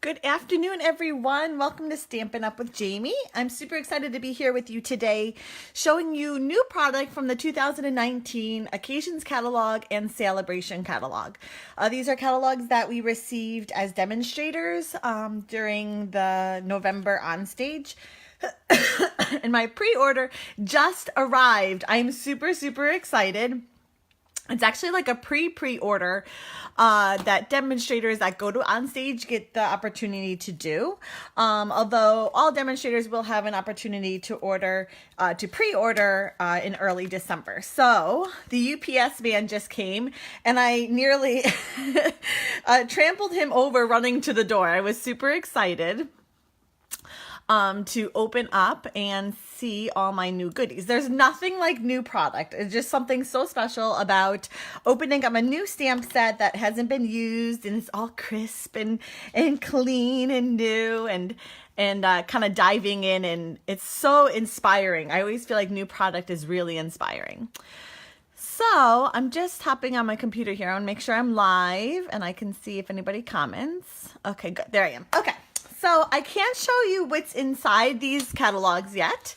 Good afternoon, everyone. Welcome to Stampin' Up with Jaimie. I'm super excited to be here with you today, showing you new product from the 2019 Occasions Catalog and Sale-A-Bration Catalog. These are catalogs that we received as demonstrators during the November onstage. And my pre-order just arrived. I'm super, super excited. It's actually like a pre-order that demonstrators that go to on stage get the opportunity to do. Although all demonstrators will have an opportunity to pre-order in early December. So the UPS man just came and I nearly trampled him over running to the door. I was super excited to open up and see all my new goodies. There's nothing like new product. It's just something so special about opening up a new stamp set that hasn't been used and it's all crisp and clean and new and kind of diving in, and it's so inspiring. I always feel like new product is really inspiring. So I'm just hopping on my computer here. I want to make sure I'm live and I can see if anybody comments. Okay, good. There I am. Okay. So I can't show you what's inside these catalogs yet.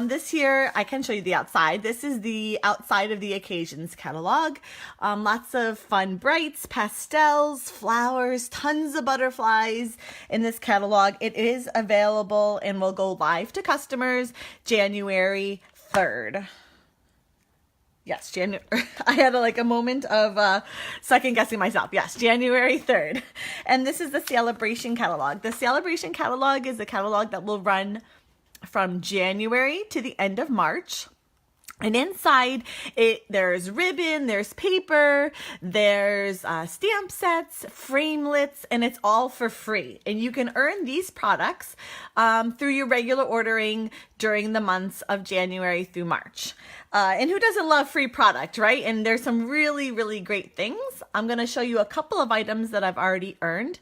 This here, I can show you the outside. This is the outside of the Occasions catalog. Lots of fun brights, pastels, flowers, tons of butterflies in this catalog. It is available and will go live to customers January 3rd. Yes, January. I had a moment of second guessing myself. Yes, January 3rd. And this is the Sale-A-Bration Catalog. The Sale-A-Bration Catalog is a catalog that will run from January to the end of March. And inside there's ribbon, there's paper, there's stamp sets, framelits, and it's all for free. And you can earn these products through your regular ordering during the months of January through March. And who doesn't love free product, right? And there's some really, really great things. I'm going to show you a couple of items that I've already earned.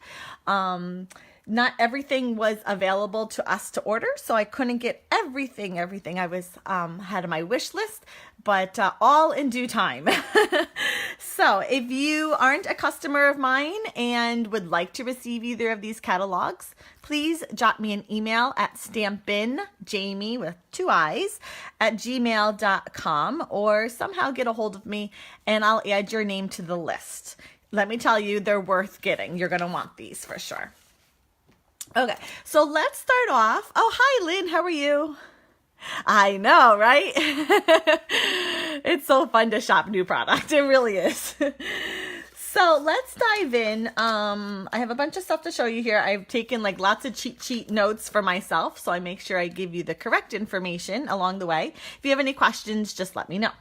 Not everything was available to us to order, so I couldn't get everything I was had on my wish list, but all in due time. So if you aren't a customer of mine and would like to receive either of these catalogs, please drop me an email at Stampin, Jaimie with 2 I's, at gmail.com, or somehow get a hold of me and I'll add your name to the list. Let me tell you, they're worth getting. You're going to want these for sure. Okay, so let's start off. Oh, hi, Lynn. How are you? I know, right? It's so fun to shop new product. It really is. So let's dive in. I have a bunch of stuff to show you here. I've taken lots of cheat sheet notes for myself, so I make sure I give you the correct information along the way. If you have any questions, just let me know.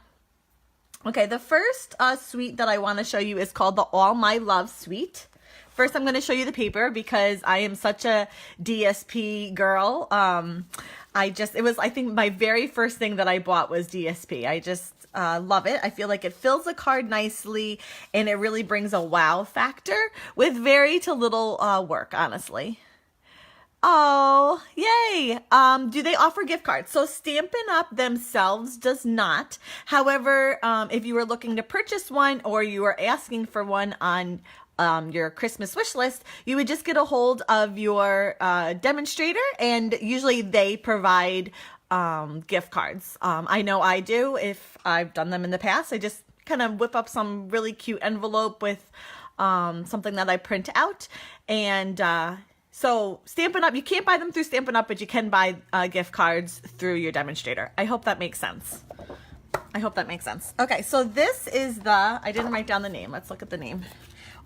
Okay, the first suite that I want to show you is called the All My Love Suite. First, I'm going to show you the paper because I am such a DSP girl. I think my very first thing that I bought was DSP. I just love it. I feel like it fills the card nicely and it really brings a wow factor with very to little work, honestly. Oh, yay. Do they offer gift cards? So Stampin' Up themselves does not. However, if you were looking to purchase one or you were asking for one on your Christmas wish list, you would just get a hold of your demonstrator, and usually they provide gift cards. I know I do. If I've done them in the past, I just kind of whip up some really cute envelope with something that I print out. And so Stampin' Up, you can't buy them through Stampin' Up, but you can buy gift cards through your demonstrator. I hope that makes sense. Okay, so this is I didn't write down the name. Let's look at the name.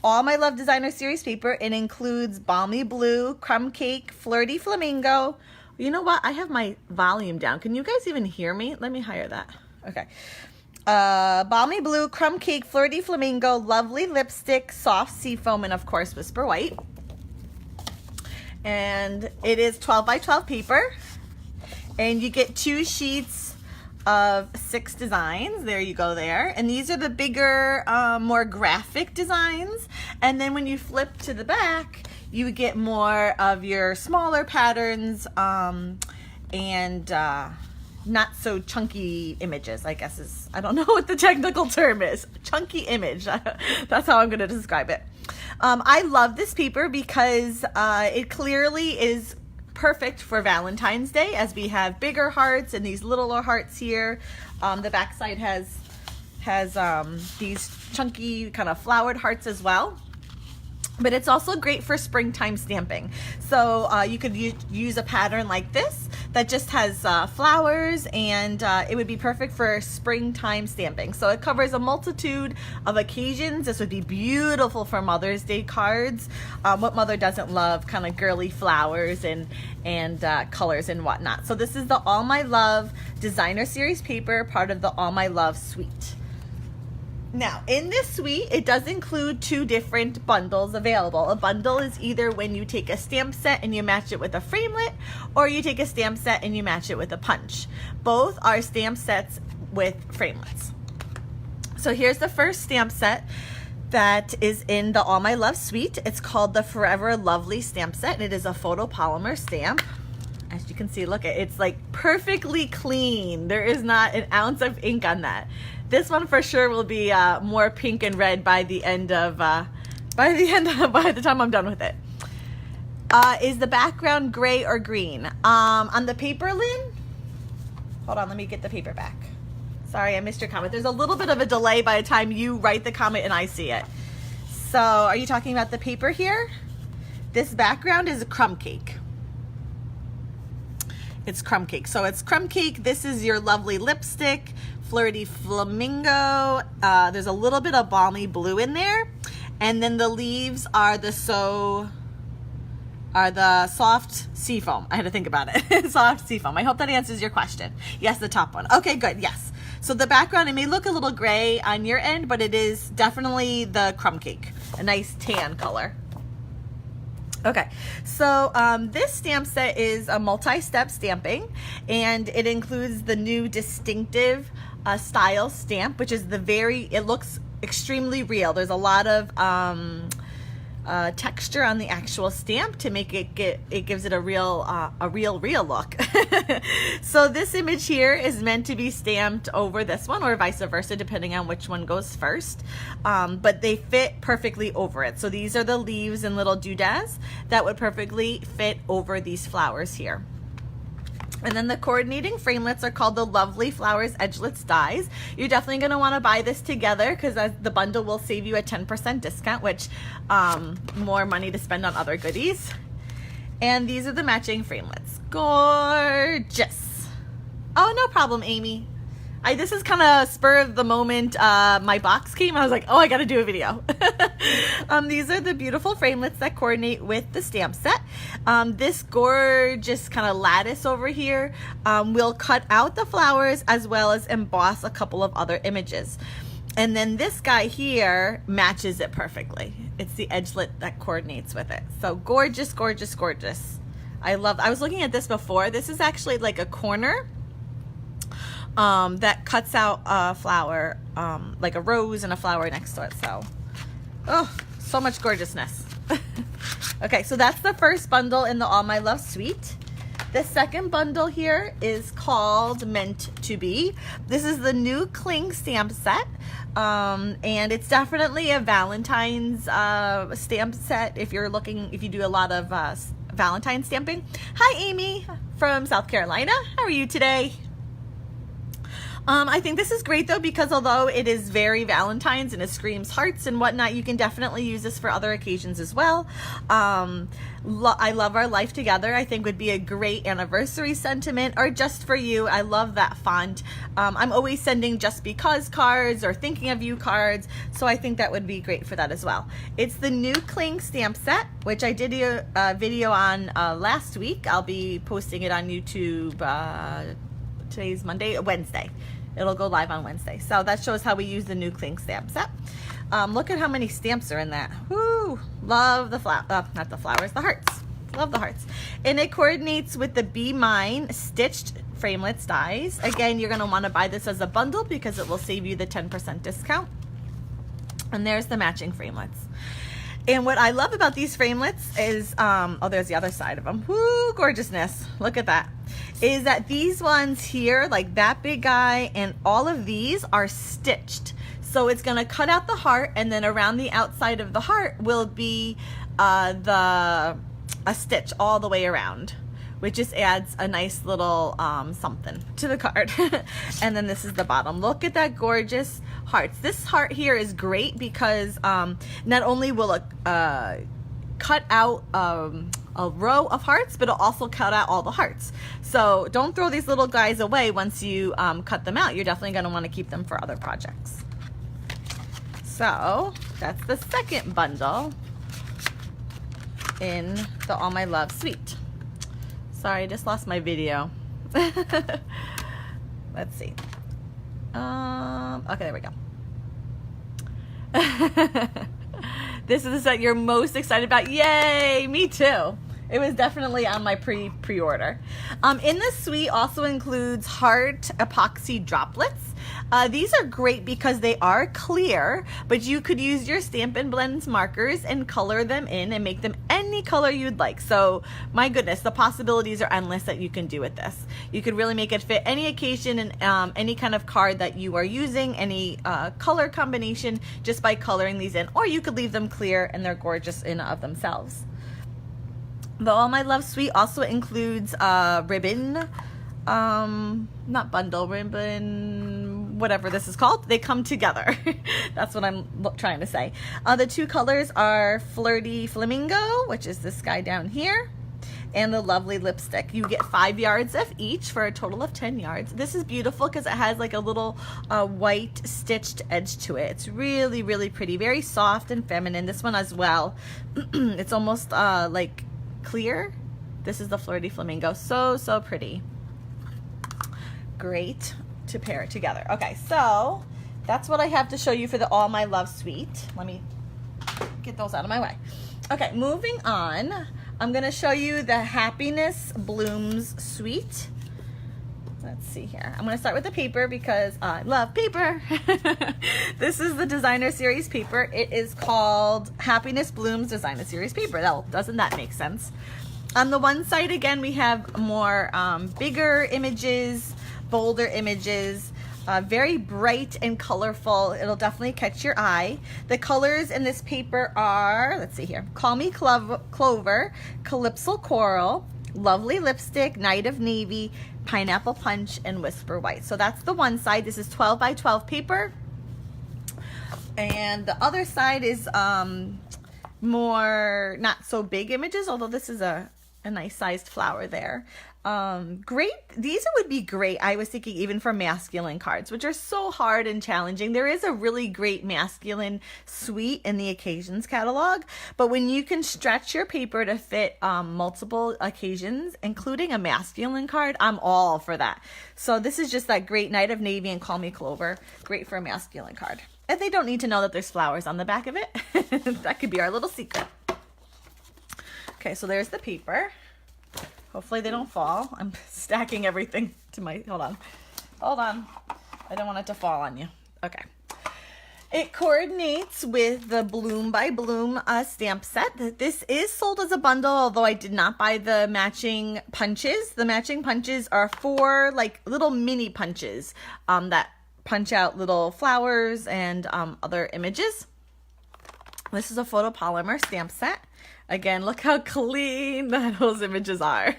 All My Love Designer Series paper. It includes Balmy Blue, Crumb Cake, Flirty Flamingo. You know what? I have my volume down. Can you guys even hear me? Let me higher that. Okay. Balmy Blue, Crumb Cake, Flirty Flamingo, Lovely Lipstick, Soft Seafoam, and of course Whisper White. And it is 12 by 12 paper. And you get 2 sheets of 6 designs. There you go there. And these are the bigger, more graphic designs. And then when you flip to the back, you get more of your smaller patterns and not so chunky images, I guess I don't know what the technical term is. Chunky image. That's how I'm going to describe it. I love this paper because it clearly is perfect for Valentine's Day, as we have bigger hearts and these littler hearts here. The back side has these chunky kind of flowered hearts as well. But it's also great for springtime stamping. So you could use a pattern like this that just has flowers, and it would be perfect for springtime stamping. So it covers a multitude of occasions. This would be beautiful for Mother's Day cards. What mother doesn't love kind of girly flowers and colors and whatnot. So this is the All My Love Designer Series paper, part of the All My Love suite. Now, in this suite, it does include 2 different bundles available. A bundle is either when you take a stamp set and you match it with a framelit, or you take a stamp set and you match it with a punch. Both are stamp sets with framelits. So here's the first stamp set that is in the All My Love suite. It's called the Forever Lovely stamp set, and it is a photopolymer stamp. As you can see, look, it's like perfectly clean. There is not an ounce of ink on that. This one for sure will be more pink and red by the time I'm done with it. Is the background gray or green? On the paper, Lynn? Hold on, let me get the paper back. Sorry, I missed your comment. There's a little bit of a delay by the time you write the comment and I see it. So, are you talking about the paper here? This background is a crumb cake. It's crumb cake. So it's crumb cake. This is your lovely lipstick, Flirty Flamingo. There's a little bit of balmy blue in there. And then the leaves are the soft seafoam. I had to think about it. Soft seafoam. I hope that answers your question. Yes, the top one. Okay, good. Yes. So the background, it may look a little gray on your end, but it is definitely the crumb cake. A nice tan color. Okay, so this stamp set is a multi-step stamping, and it includes the new distinctive style stamp, which is it looks extremely real. There's a lot of texture on the actual stamp to make it gives it a real look. So this image here is meant to be stamped over this one, or vice versa, depending on which one goes first. But they fit perfectly over it. So these are the leaves and little doodads that would perfectly fit over these flowers here. And then the coordinating framelits are called the Lovely Flowers Edgelets Dies. You're definitely going to want to buy this together because the bundle will save you a 10% discount, which more money to spend on other goodies. And these are the matching framelits. Gorgeous. Oh, no problem, Amy. This is kind of spur of the moment. My box came. I was like, oh, I got to do a video. These are the beautiful framelits that coordinate with the stamp set. This gorgeous kind of lattice over here will cut out the flowers as well as emboss a couple of other images. And then this guy here matches it perfectly. It's the edgelet that coordinates with it. So gorgeous, gorgeous, gorgeous. I was looking at this before. This is actually like a corner that cuts out a flower, like a rose and a flower next to it. So, oh, so much gorgeousness. Okay, so that's the first bundle in the All My Love suite. The second bundle here is called Meant to Be. This is the new Cling stamp set, and it's definitely a Valentine's stamp set if you do a lot of Valentine's stamping. Hi, Amy from South Carolina. How are you today? I think this is great though, because although it is very Valentine's and it screams hearts and whatnot, you can definitely use this for other occasions as well. I Love Our Life Together, I think would be a great anniversary sentiment, or just for you. I love that font. I'm always sending just because cards or thinking of you cards, so I think that would be great for that as well. It's the new Cling stamp set, which I did a video on last week. I'll be posting it on YouTube today's Wednesday. It'll go live on Wednesday. So that shows how we use the new Cling stamp set. Look at how many stamps are in that. Woo! Love the not the flowers, the hearts. Love the hearts. And it coordinates with the Be Mine stitched framelits dies. Again, you're gonna wanna buy this as a bundle because it will save you the 10% discount. And there's the matching framelits. And what I love about these framelits is, oh, there's the other side of them. Woo, gorgeousness. Look at that. Is that these ones here, like that big guy, and all of these are stitched. So it's going to cut out the heart, and then around the outside of the heart will be a stitch all the way around, which just adds a nice little something to the card. And then this is the bottom. Look at that gorgeous hearts. This heart here is great because not only will it cut out a row of hearts, but it'll also cut out all the hearts. So don't throw these little guys away once you cut them out. You're definitely going to want to keep them for other projects. So that's the second bundle in the All My Love suite. Sorry, I just lost my video. Let's see. Okay, there we go. This is the set you're most excited about. Yay, me too. It was definitely on my pre-order. In this suite also includes heart epoxy droplets. These are great because they are clear, but you could use your Stampin' Blends markers and color them in and make them any color you'd like. So my goodness, the possibilities are endless that you can do with this. You could really make it fit any occasion and any kind of card that you are using, any color combination, just by coloring these in, or you could leave them clear and they're gorgeous in of themselves. The All My Love suite also includes ribbon, not bundle, ribbon, whatever this is called. They come together. That's what I'm trying to say. The two colors are Flirty Flamingo, which is this guy down here, and the Lovely Lipstick. You get 5 yards of each for a total of 10 yards. This is beautiful because it has like a little white stitched edge to it. It's really, really pretty. Very soft and feminine. This one as well. It's almost like clear. This is the Flirty Flamingo. So, so pretty. Great to pair it together. Okay, so that's what I have to show you for the All My Love suite. Let me get those out of my way. Okay, moving on. I'm going to show you the Happiness Blooms suite. Let's see here. I'm going to start with the paper because I love paper. This is the Designer Series paper. It is called Happiness Blooms Designer Series paper. Well, doesn't that make sense? On the one side, again, we have more bigger images, bolder images, very bright and colorful. It'll definitely catch your eye. The colors in this paper are, let's see here, Call Me Clover, Calypso Coral, Lovely Lipstick, Night of Navy, Pineapple Punch, and Whisper White. So that's the one side. This is 12 by 12 paper. And the other side is more not so big images, although this is a nice sized flower there. Great. These would be great, I was thinking, even for masculine cards, which are so hard and challenging. There is a really great masculine suite in the Occasions catalog, but when you can stretch your paper to fit multiple occasions, including a masculine card, I'm all for that. So this is just that great Night of Navy and Call Me Clover. Great for a masculine card. And they don't need to know that there's flowers on the back of it. That could be our little secret. Okay, so there's the paper. Hopefully they don't fall. I'm stacking everything to my, hold on. I don't want it to fall on you. Okay. It coordinates with the Bloom by Bloom stamp set. This is sold as a bundle, although I did not buy the matching punches. The matching punches are 4 like little mini punches that punch out little flowers and other images. This is a photopolymer stamp set. Again, look how clean those images are.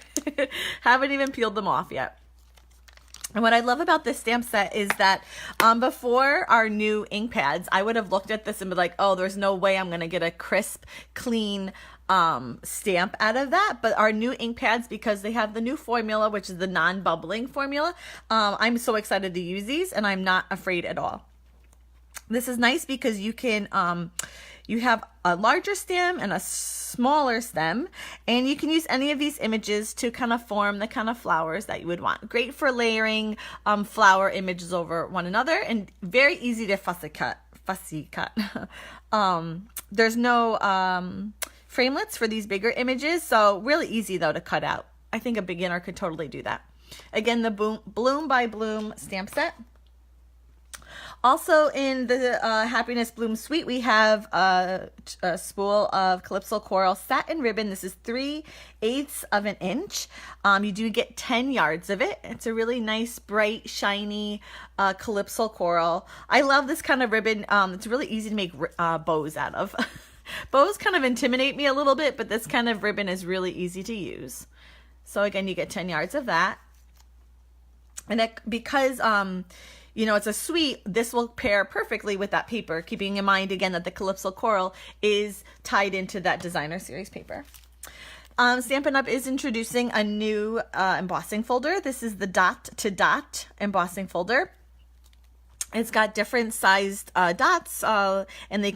Haven't even peeled them off yet. And what I love about this stamp set is that before our new ink pads, I would have looked at this and been like, oh, there's no way I'm going to get a crisp, clean stamp out of that. But our new ink pads, because they have the new formula, which is the non-bubbling formula, I'm so excited to use these, and I'm not afraid at all. This is nice because you can you have a larger stem and a smaller stem, and you can use any of these images to kind of form the kind of flowers that you would want. Great for layering flower images over one another, and very easy to fussy cut. There's no framelits for these bigger images, so really easy though to cut out. I think a beginner could totally do that. Again, the Bloom by Bloom stamp set. Also in the Happiness Bloom Suite, we have a spool of Calypso Coral satin ribbon. This is 3/8 of an inch. You do get 10 yards of it. It's a really nice, bright, shiny Calypso Coral. I love this kind of ribbon. It's really easy to make bows out of. Bows kind of intimidate me a little bit, but this kind of ribbon is really easy to use. So again, you get 10 yards of that. And because you know, it's a suite, this will pair perfectly with that paper, keeping in mind again that the Calypso Coral is tied into that designer series paper. Stampin' Up! Is introducing a new embossing folder. This is the dot to dot embossing folder. It's got different sized dots, and they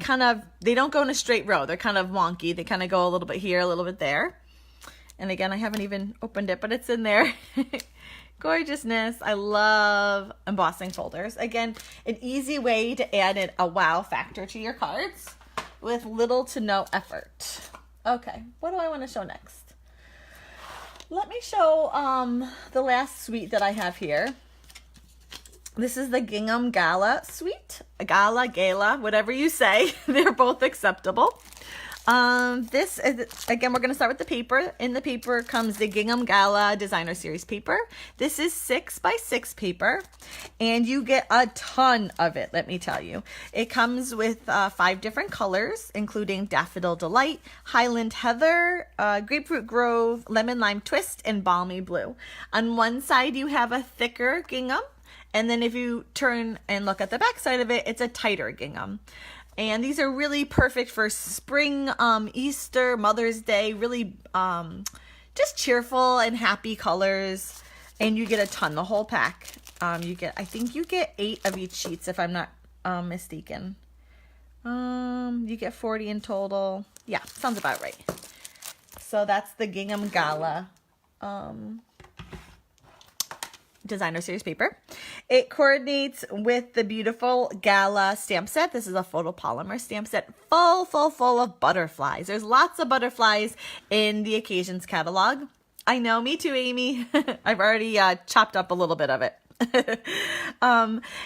don't go in a straight row. They're kind of wonky. They kind of go a little bit here, a little bit there. And again, I haven't even opened it, but it's in there. Gorgeousness. I love embossing folders. Again, an easy way to add a wow factor to your cards with little to no effort. Okay, what do I want to show next? Let me show the last suite that I have here. This is the Gingham Gala suite. Gala, whatever you say. They're both acceptable. This is, again, we're going to start with the paper. In the paper comes the Gingham Gala Designer Series paper. This is 6x6 paper, and you get a ton of it, let me tell you. It comes with 5 different colors, including Daffodil Delight, Highland Heather, Grapefruit Grove, Lemon Lime Twist, and Balmy Blue. On one side, you have a thicker gingham, and then if you turn and look at the back side of it, it's a tighter gingham. And these are really perfect for spring, Easter, Mother's Day, really just cheerful and happy colors. And you get a ton, the whole pack. I think you get 8 of each sheets if I'm not mistaken. You get 40 in total. Yeah, sounds about right. So that's the Gingham Gala Designer Series paper. It coordinates with the beautiful Gala stamp set. This is a photopolymer stamp set full of butterflies. There's lots of butterflies in the Occasions catalog. I know, me too, Amy. I've already chopped up a little bit of it.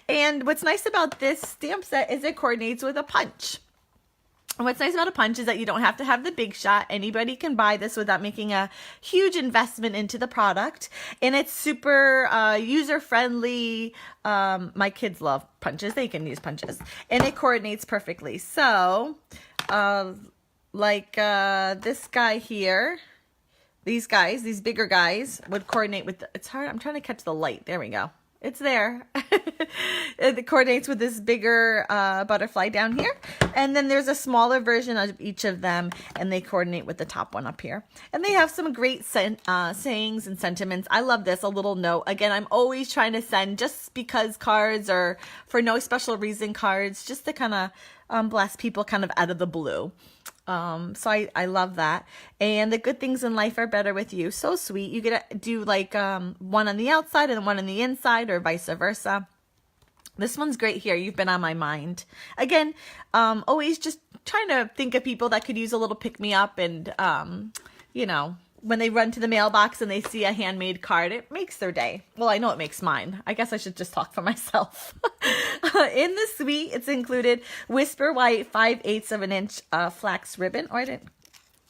And what's nice about this stamp set is it coordinates with a punch. And what's nice about a punch is that you don't have to have the big shot. Anybody can buy this without making a huge investment into the product. And it's super user-friendly. My kids love punches. They can use punches. And it coordinates perfectly. So, this guy here, these bigger guys would coordinate with, it's hard, I'm trying to catch the light. There we go. It's there. It coordinates with this bigger butterfly down here. And then there's a smaller version of each of them, and they coordinate with the top one up here. And they have some great sayings and sentiments. I love this, a little note. Again, I'm always trying to send just because cards or for no special reason cards, just to kind of bless people kind of out of the blue. So I love that. And the good things in life are better with you. So sweet. You get to do like one on the outside and one on the inside, or vice versa. This one's great here. You've been on my mind. Again, always just trying to think of people that could use a little pick-me-up, and, you know, when they run to the mailbox and they see a handmade card, it makes their day. Well, I know it makes mine. I guess I should just talk for myself. In the suite, it's included Whisper White 5/8 of an inch flax ribbon. Or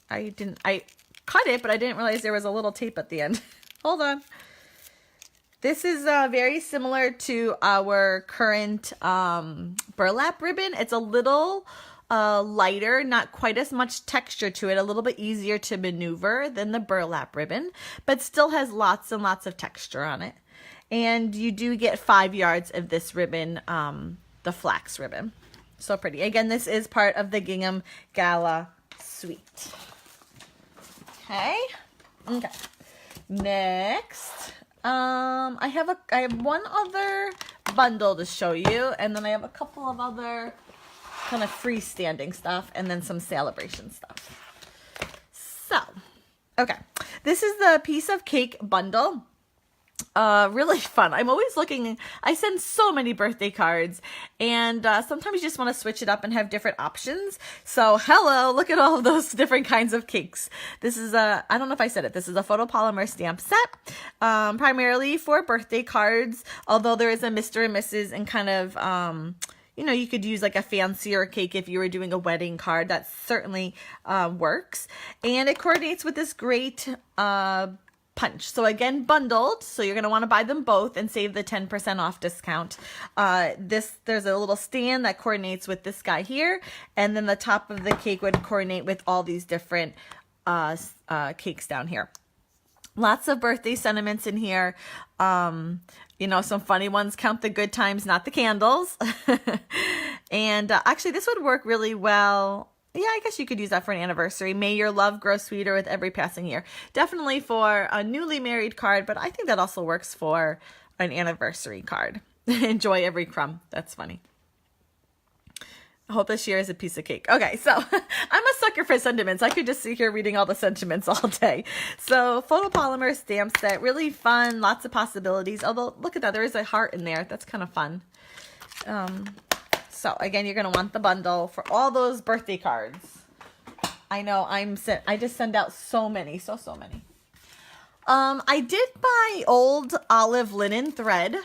I cut it, but I didn't realize there was a little tape at the end. Hold on. This is very similar to our current burlap ribbon. It's a little lighter, not quite as much texture to it, a little bit easier to maneuver than the burlap ribbon, but still has lots and lots of texture on it. And you do get 5 yards of this ribbon, the flax ribbon. So pretty. Again, this is part of the Gingham Gala suite. Okay. Next, I have one other bundle to show you, and then I have a couple of other kind of freestanding stuff, and then some Sale-A-Bration stuff. So, okay, this is the Piece of Cake bundle. really fun. I'm always looking, I send so many birthday cards, and sometimes you just want to switch it up and have different options. So hello, look at all of those different kinds of cakes. This is I don't know if I said it, this is a photopolymer stamp set, primarily for birthday cards, although there is a Mr. and Mrs. and kind of, you know, you could use like a fancier cake if you were doing a wedding card. That certainly works. And it coordinates with this great punch. So again, bundled. So you're going to want to buy them both and save the 10% off discount. There's a little stand that coordinates with this guy here. And then the top of the cake would coordinate with all these different cakes down here. Lots of birthday sentiments in here. You know, some funny ones. Count the good times, not the candles. And actually, this would work really well. Yeah, I guess you could use that for an anniversary. May your love grow sweeter with every passing year. Definitely for a newly married card, but I think that also works for an anniversary card. Enjoy every crumb. That's funny. I hope this year is a piece of cake. Okay, so I'm a sucker for sentiments. I could just sit here reading all the sentiments all day. So photopolymer stamp set, really fun, lots of possibilities. Although, look at that, there is a heart in there. That's kind of fun. So again, you're going to want the bundle for all those birthday cards. I know I just send out so many, so many. I did buy old olive linen thread.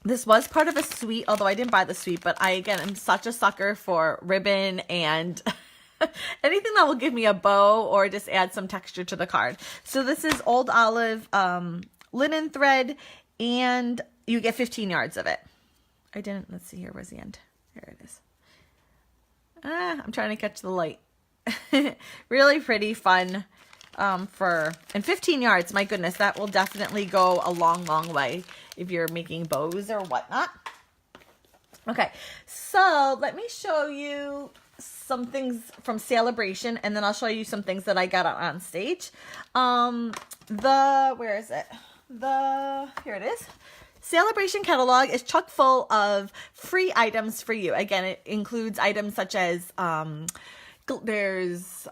This was part of a suite, although I didn't buy the suite, but again, I'm such a sucker for ribbon and anything that will give me a bow or just add some texture to the card. So this is old olive linen thread, and you get 15 yards of it. Let's see here, where's the end? Here it is. I'm trying to catch the light. Really pretty, fun. And 15 yards, my goodness, that will definitely go a long, long way if you're making bows or whatnot. Okay, so let me show you some things from Sale-A-Bration, and then I'll show you some things that I got on stage. Where is it? Here it is. Sale-A-Bration catalog is chock full of free items for you. Again, it includes items such as there's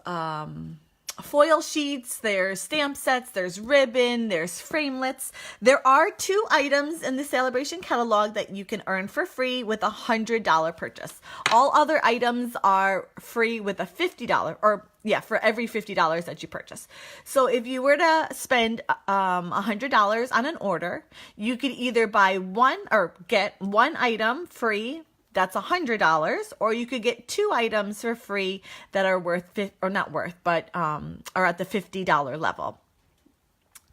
foil sheets, there's stamp sets, there's ribbon, there's framelits. There are 2 items in the Sale-A-Bration catalog that you can earn for free with a $100 purchase. All other items are free with a $50 for every $50 that you purchase. So if you were to spend $100 on an order, you could either buy one or get one item free. That's $100, or you could get 2 items for free that are are at the $50 level.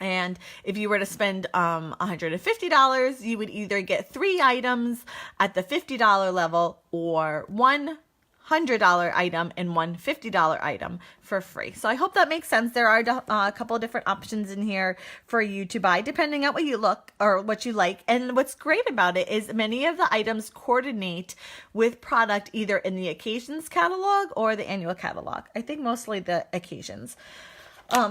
And if you were to spend $150, you would either get 3 items at the $50 level or one $100 item and one $50 item for free. So I hope that makes sense. There are a couple of different options in here for you to buy depending on what you what you like. And what's great about it is many of the items coordinate with product either in the Occasions catalog or the annual catalog. I think mostly the Occasions.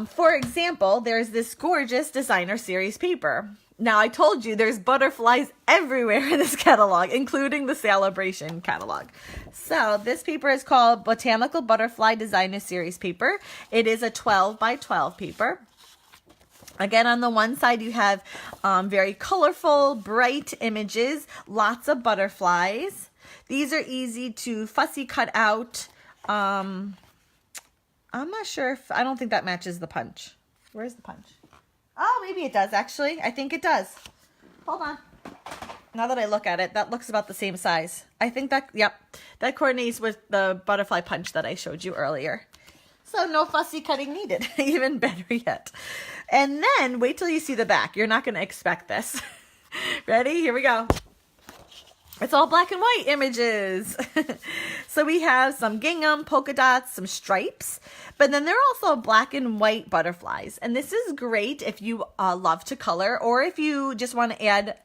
For example, there's this gorgeous designer series paper. Now, I told you there's butterflies everywhere in this catalog, including the Sale-A-Bration catalog. So this paper is called Botanical Butterfly Designer Series paper. It is a 12 by 12 paper. Again, on the one side, you have very colorful, bright images, lots of butterflies. These are easy to fussy cut out. I'm not sure I don't think that matches the punch. Where's the punch? Oh, maybe it does, actually. I think it does. Hold on. Now that I look at it, that looks about the same size. I think that coordinates with the butterfly punch that I showed you earlier. So no fussy cutting needed. Even better yet. And then wait till you see the back. You're not going to expect this. Ready? Here we go. It's all black and white images. So we have some gingham, polka dots, some stripes, but then there are also black and white butterflies. And this is great if you love to color, or if you just want to add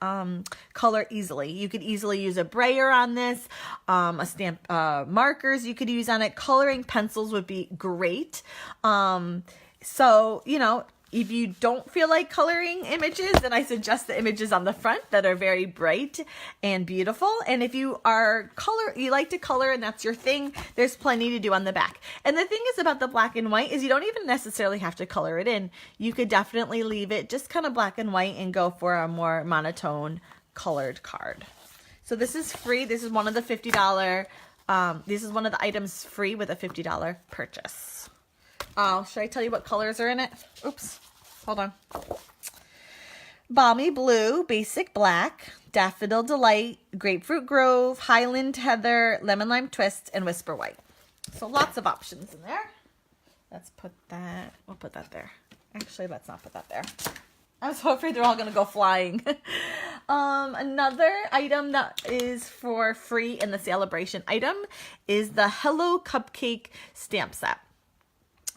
color easily. You could easily use a brayer on this, a stamp markers you could use on it. Coloring pencils would be great. So, you know, If you don't feel like coloring images, then I suggest the images on the front that are very bright and beautiful. And if you you like to color and that's your thing, there's plenty to do on the back. And the thing is about the black and white is you don't even necessarily have to color it in. You could definitely leave it just kind of black and white and go for a more monotone colored card. So this is free. This is one of the $50, this is one of the items free with a $50 purchase. Should I tell you what colors are in it? Oops, hold on. Balmy Blue, Basic Black, Daffodil Delight, Grapefruit Grove, Highland Heather, Lemon Lime Twist, and Whisper White. So lots of options in there. Let's put that, we'll put that there. Actually, let's not put that there. I'm so afraid they're all going to go flying. Another item that is for free in the Sale-A-Bration item is the Hello Cupcake stamp set.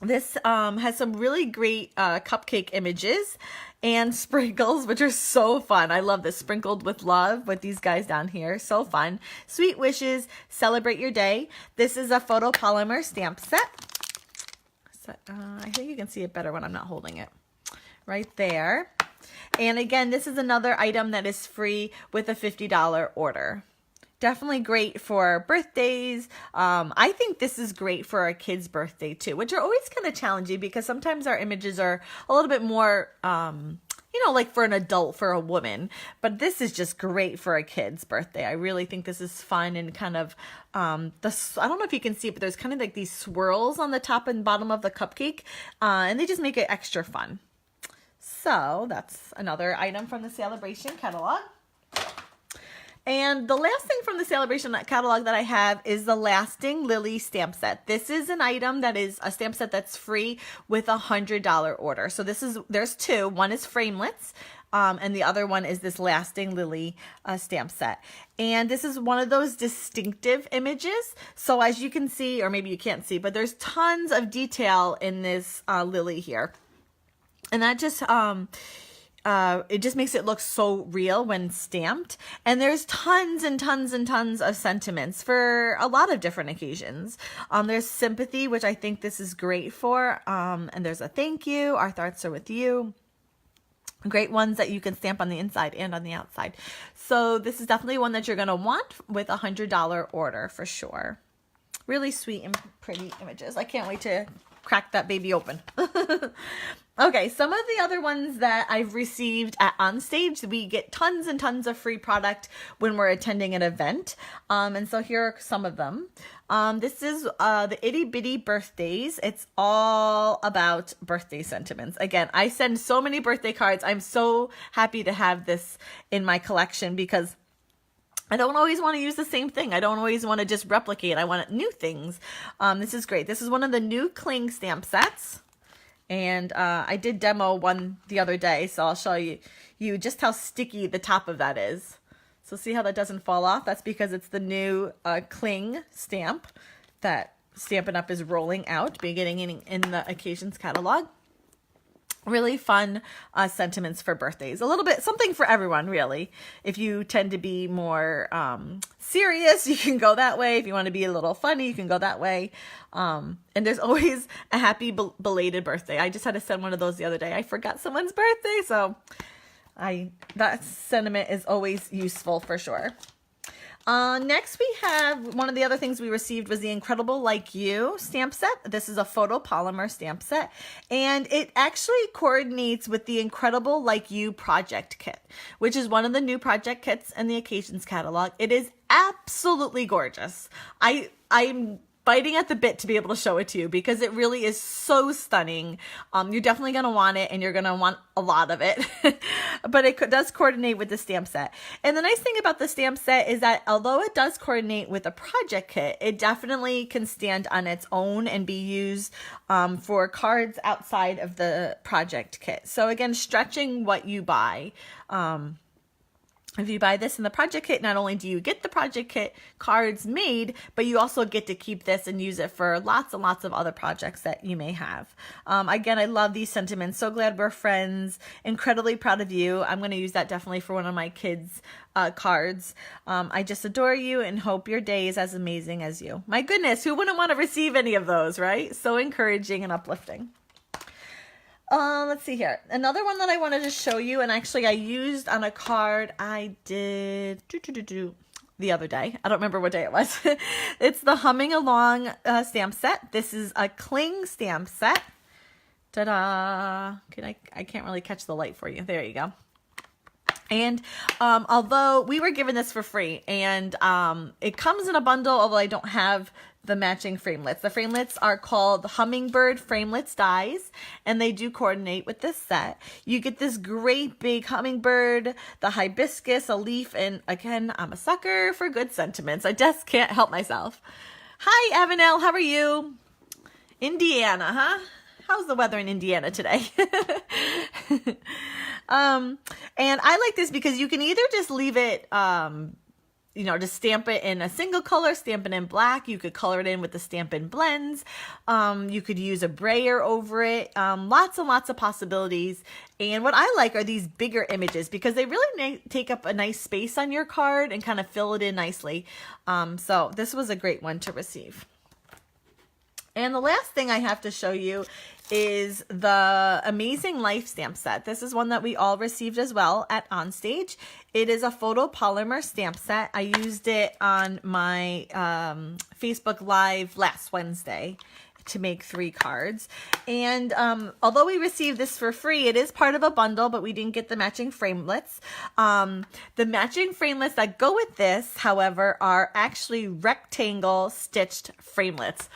This has some really great cupcake images and sprinkles, which are so fun. I love this. Sprinkled with love with these guys down here. So fun. Sweet wishes. Celebrate your day. This is a photopolymer stamp set. So, I think you can see it better when I'm not holding it. Right there. And again, this is another item that is free with a $50 order. Definitely great for birthdays. I think this is great for a kid's birthday too, which are always kind of challenging because sometimes our images are a little bit more, you know, like for an adult, for a woman. But this is just great for a kid's birthday. I really think this is fun and kind of, I don't know if you can see it, but there's kind of like these swirls on the top and bottom of the cupcake, and they just make it extra fun. So that's another item from the Sale-A-Bration catalog. And the last thing from the Sale-A-Bration catalog that I have is the Lasting Lily stamp set. This is an item that is a stamp set that's free with a $100 order. So there's two. One is framelits, and the other one is this Lasting Lily stamp set. And this is one of those distinctive images. So as you can see, or maybe you can't see, but there's tons of detail in this lily here. And that just, it just makes it look so real when stamped. And there's tons and tons and tons of sentiments for a lot of different occasions. There's sympathy, which I think this is great for. And there's a thank you. Our thoughts are with you. Great ones that you can stamp on the inside and on the outside. So this is definitely one that you're going to want with a $100 order for sure. Really sweet and pretty images. I can't wait to crack that baby open. Okay, some of the other ones that I've received at Onstage, we get tons and tons of free product when we're attending an event. And so here are some of them. This is the Itty Bitty Birthdays. It's all about birthday sentiments. Again, I send so many birthday cards. I'm so happy to have this in my collection because I don't always want to use the same thing. I don't always want to just replicate. I want new things. This is great. This is one of the new cling stamp sets. And I did demo one the other day, so I'll show you just how sticky the top of that is. So see how that doesn't fall off? That's because it's the new cling stamp that Stampin' Up! Is rolling out, beginning in the Occasions catalog. Really fun sentiments for birthdays. A little bit, something for everyone, really. If you tend to be more serious, you can go that way. If you want to be a little funny, you can go that way. And there's always a happy belated birthday. I just had to send one of those the other day. I forgot someone's birthday, so that sentiment is always useful for sure. Next we have, one of the other things we received was the Incredible Like You stamp set. This is a photopolymer stamp set, and it actually coordinates with the Incredible Like You project kit, which is one of the new project kits in the Occasions catalog. It is absolutely gorgeous. I'm biting at the bit to be able to show it to you because it really is so stunning. You're definitely going to want it, and you're going to want a lot of it. But it does coordinate with the stamp set. And the nice thing about the stamp set is that although it does coordinate with a project kit, it definitely can stand on its own and be used for cards outside of the project kit. So again, stretching what you buy. If you buy this in the project kit, not only do you get the project kit cards made, but you also get to keep this and use it for lots and lots of other projects that you may have. Again, I love these sentiments. So glad we're friends. Incredibly proud of you. I'm going to use that definitely for one of my kids' cards. I just adore you and hope your day is as amazing as you. My goodness, who wouldn't want to receive any of those, right? So encouraging and uplifting. Let's see here. Another one that I wanted to show you, and actually I used on a card I did the other day. I don't remember what day it was. It's the Humming Along stamp set. This is a cling stamp set. Ta-da! I can't really catch the light for you. There you go. And although we were given this for free, and it comes in a bundle, although I don't have the matching framelits. The framelits are called Hummingbird Framelits Dies, and they do coordinate with this set. You get this great big hummingbird, the hibiscus, a leaf, and again, I'm a sucker for good sentiments. I just can't help myself. Hi, Avenel, how are you? Indiana, huh? How's the weather in Indiana today? And I like this because you can either just leave it, you know, just stamp it in a single color, stamp it in black. You could color it in with the Stampin' blends. You could use a brayer over it. Lots and lots of possibilities. And what I like are these bigger images because they really take up a nice space on your card and kind of fill it in nicely. So this was a great one to receive. And the last thing I have to show you is the Amazing Life stamp set. This is one that we all received as well at Onstage. It is a photopolymer stamp set. I used it on my Facebook Live last Wednesday to make 3 cards. And although we received this for free, it is part of a bundle, but we didn't get the matching framelits. The matching framelits that go with this, however, are actually rectangle stitched framelits.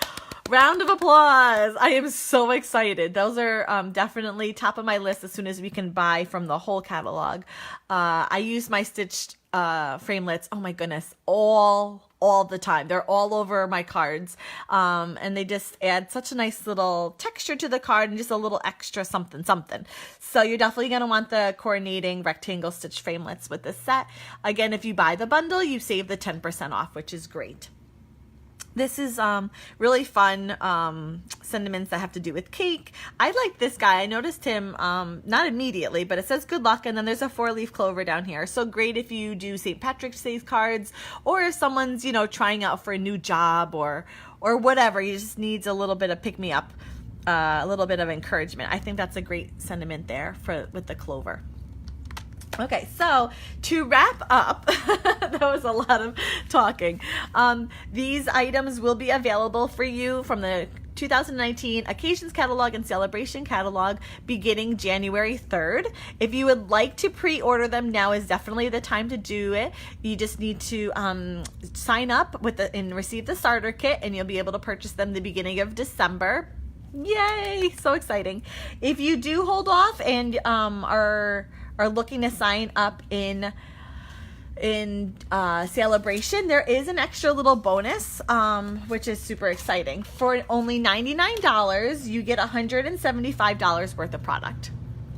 Round of applause. I am so excited. Those are definitely top of my list as soon as we can buy from the whole catalog. I use my stitched framelits, oh my goodness, all the time. They're all over my cards. And they just add such a nice little texture to the card and just a little extra something. So you're definitely going to want the coordinating rectangle stitch framelits with this set. Again, if you buy the bundle, you save the 10% off, which is great. This is really fun sentiments that have to do with cake. I like this guy. I noticed him not immediately, but it says good luck, and then there's a 4-leaf clover down here. So great if you do St. Patrick's Day cards, or if someone's, you know, trying out for a new job or whatever. You just needs a little bit of pick-me-up, a little bit of encouragement. I think that's a great sentiment there with the clover. Okay, so to wrap up, that was a lot of talking. These items will be available for you from the 2019 Occasions Catalog and Sale-A-Bration Catalog beginning January 3rd. If you would like to pre-order them, now is definitely the time to do it. You just need to sign up and receive the starter kit, and you'll be able to purchase them the beginning of December. Yay! So exciting. If you do hold off and are looking to sign up in Sale-A-Bration, there is an extra little bonus, which is super exciting. For only $99, you get $175 worth of product.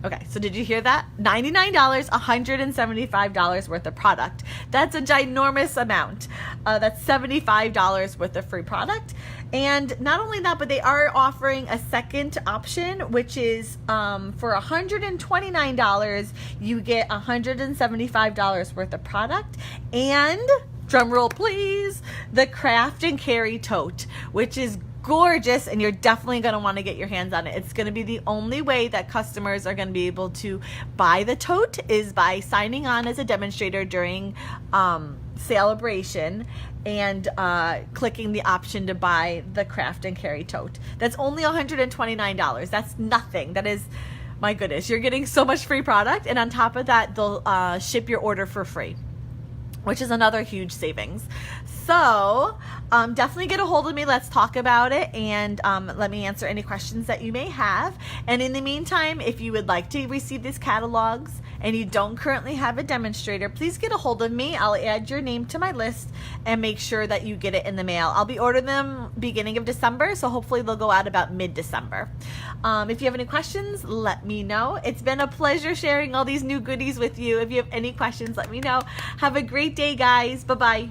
Okay, so did you hear that? $99, $175 worth of product. That's a ginormous amount. That's $75 worth of free product. And not only that, but they are offering a second option, which is for $129, you get $175 worth of product. And, drum roll please, the Craft and Carry Tote, which is gorgeous, and you're definitely going to want to get your hands on it. It's going to be the only way that customers are going to be able to buy the tote is by signing on as a demonstrator during Sale-A-Bration and clicking the option to buy the Craft and Carry Tote. That's only $129. That's nothing. That is, my goodness, you're getting so much free product, and on top of that, they'll ship your order for free, which is another huge savings. So definitely get a hold of me. Let's talk about it, and let me answer any questions that you may have. And in the meantime, if you would like to receive these catalogs and you don't currently have a demonstrator, please get a hold of me. I'll add your name to my list and make sure that you get it in the mail. I'll be ordering them beginning of December, so hopefully they'll go out about mid-December. If you have any questions, let me know. It's been a pleasure sharing all these new goodies with you. If you have any questions, let me know. Have a great day, guys. Bye-bye.